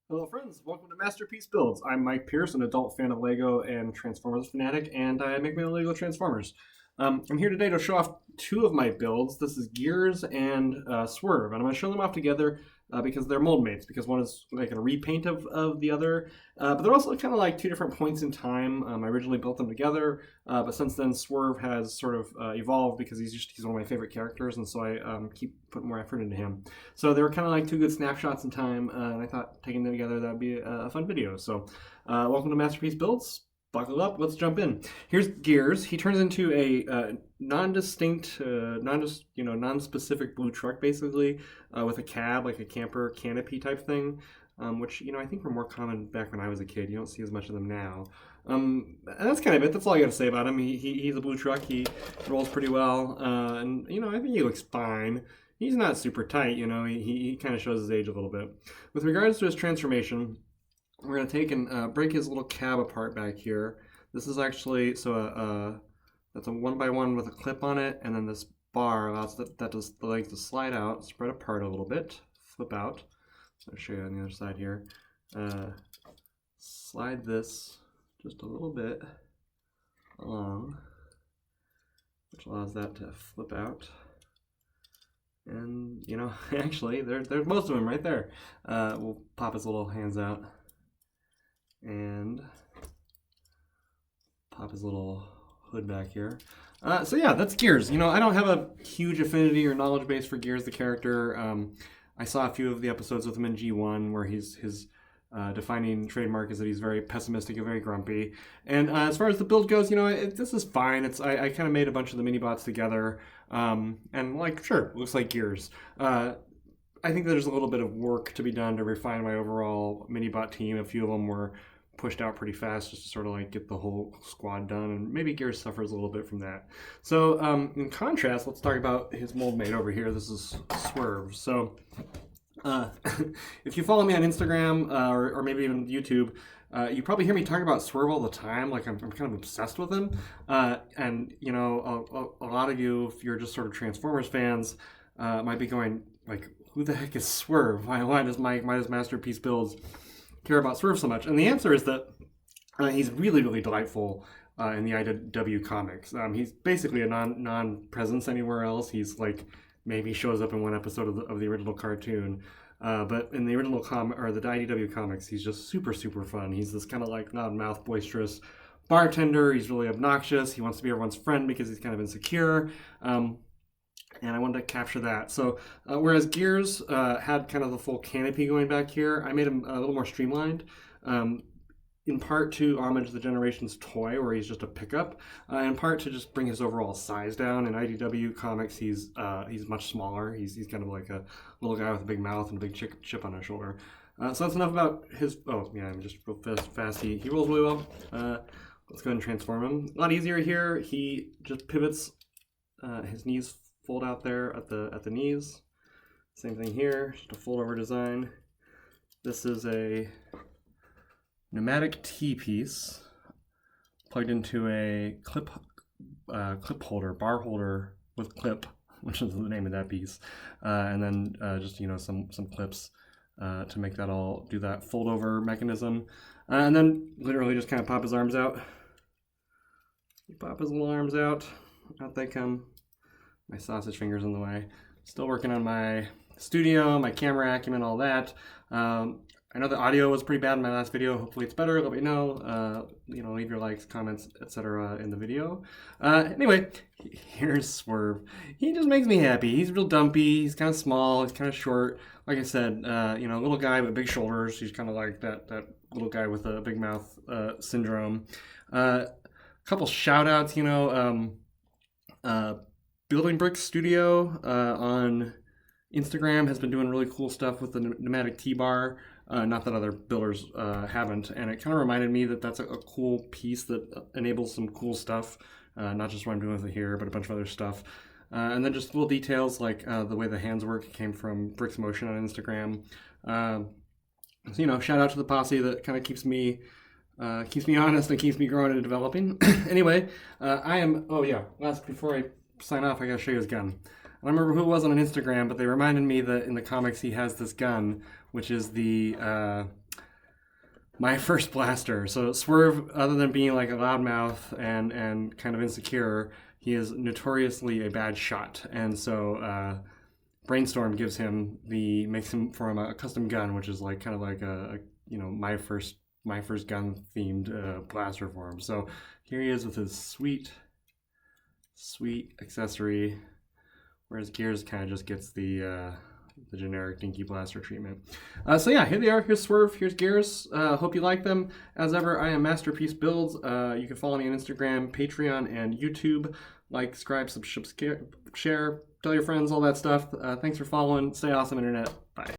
Hello, friends. Welcome to Masterpiece Builds. I'm Mike Pierce, an adult fan of Lego and Transformers fanatic, and I make my own Lego Transformers. I'm here today to show off two of my builds. This is Gears and Swerve, and I'm going to show them off together because they're mold mates. Because one is like a repaint of the other, but they're also kind of like two different points in time. I originally built them together, but since then Swerve has sort of evolved because he's one of my favorite characters, and so I keep putting more effort into him. So they were kind of like two good snapshots in time, and I thought taking them together that would be a fun video. So welcome to Masterpiece Builds. Buckle up, let's jump in. Here's Gears. He turns into a non-distinct, non-specific blue truck, basically, with a cab, like a camper canopy type thing, which, I think were more common back when I was a kid. You don't see as much of them now. And that's kind of it. That's all I got to say about him. He's a blue truck. He rolls pretty well, and, I think he looks fine. He's not super tight, he kind of shows his age a little bit. With regards to his transformation, we're going to take and break his little cab apart back here. This is actually, that's a 1x1 with a clip on it, and then this bar allows the legs to slide out, spread apart a little bit, flip out. So I'll show you on the other side here. Slide this just a little bit along, which allows that to flip out. And, actually, there's most of them right there. We'll pop his little hands out and pop his little hood back here. So yeah, that's Gears. I don't have a huge affinity or knowledge base for Gears, the character. I saw a few of the episodes with him in G1 where his defining trademark is that he's very pessimistic and very grumpy. And as far as the build goes, this is fine. I kind of made a bunch of the mini bots together, and sure, looks like Gears. I think there's a little bit of work to be done to refine my overall mini bot team. A few of them were pushed out pretty fast just to sort of get the whole squad done, and maybe Gears suffers a little bit from that. So in contrast, let's talk about his mold mate over here. This is Swerve. So if you follow me on Instagram or maybe even YouTube, you probably hear me talk about Swerve all the time. I'm kind of obsessed with him. And a lot of you, if you're just sort of Transformers fans, might be going who the heck is Swerve? Why does Masterpiece Builds care about Swerve so much? And the answer is that he's really, really delightful in the IDW comics. He's basically a non-presence anywhere else. He's maybe shows up in one episode of the original cartoon. But in the original the IDW comics, he's just super, super fun. He's this kind of loudmouth, boisterous bartender. He's really obnoxious. He wants to be everyone's friend because he's kind of insecure. And I wanted to capture that. So whereas Gears had kind of the full canopy going back here, I made him a little more streamlined. In part to homage the Generations toy, where he's just a pickup, in part to just bring his overall size down. In IDW comics, he's much smaller. He's kind of like a little guy with a big mouth and a big chip on his shoulder. So that's enough about his. Oh yeah, I'm just real fast. He rolls really well. Let's go ahead and transform him. A lot easier here. He just pivots. His knees fold out there at the knees. Same thing here. Just a fold over design. This is a pneumatic T-piece plugged into a clip holder, bar holder with clip, which is the name of that piece, and then just some clips to make that all do that fold over mechanism, and then literally just kind of pop his arms out. You pop his little arms out they come. My sausage fingers in the way. Still working on my studio, my camera acumen, all that. I know the audio was pretty bad in my last video. Hopefully it's better. Let me know. Leave your likes, comments, etc. in the video. Anyway, here's Swerve. He just makes me happy. He's real dumpy. He's kind of small. He's kind of short. Like I said, little guy with big shoulders. He's kind of like that little guy with a big mouth syndrome. A couple shout outs, Building Bricks Studio on Instagram has been doing really cool stuff with the pneumatic T-bar. Not that other builders haven't, and it kind of reminded me that that's a cool piece that enables some cool stuff, not just what I'm doing with it here, but a bunch of other stuff. And then just little details like the way the hands work came from Bricks Motion on Instagram. So, shout out to the posse that kind of keeps me honest and keeps me growing and developing. Anyway, before I sign off, I gotta show you his gun. I don't remember who it was on Instagram, but they reminded me that in the comics he has this gun, which is the My first blaster. So Swerve, other than being like a loudmouth and kind of insecure, he is notoriously a bad shot, and so Brainstorm makes him for him a custom gun, which is like kind of like my first gun themed blaster for him. So here he is with his sweet accessory, whereas Gears kind of just gets the generic dinky blaster treatment. So yeah, here they are. Here's Swerve. Here's Gears. Hope you like them. As ever, I am Masterpiece Builds. You can follow me on Instagram, Patreon, and YouTube. Like, subscribe, share, tell your friends, all that stuff. Thanks for following. Stay awesome, Internet. Bye.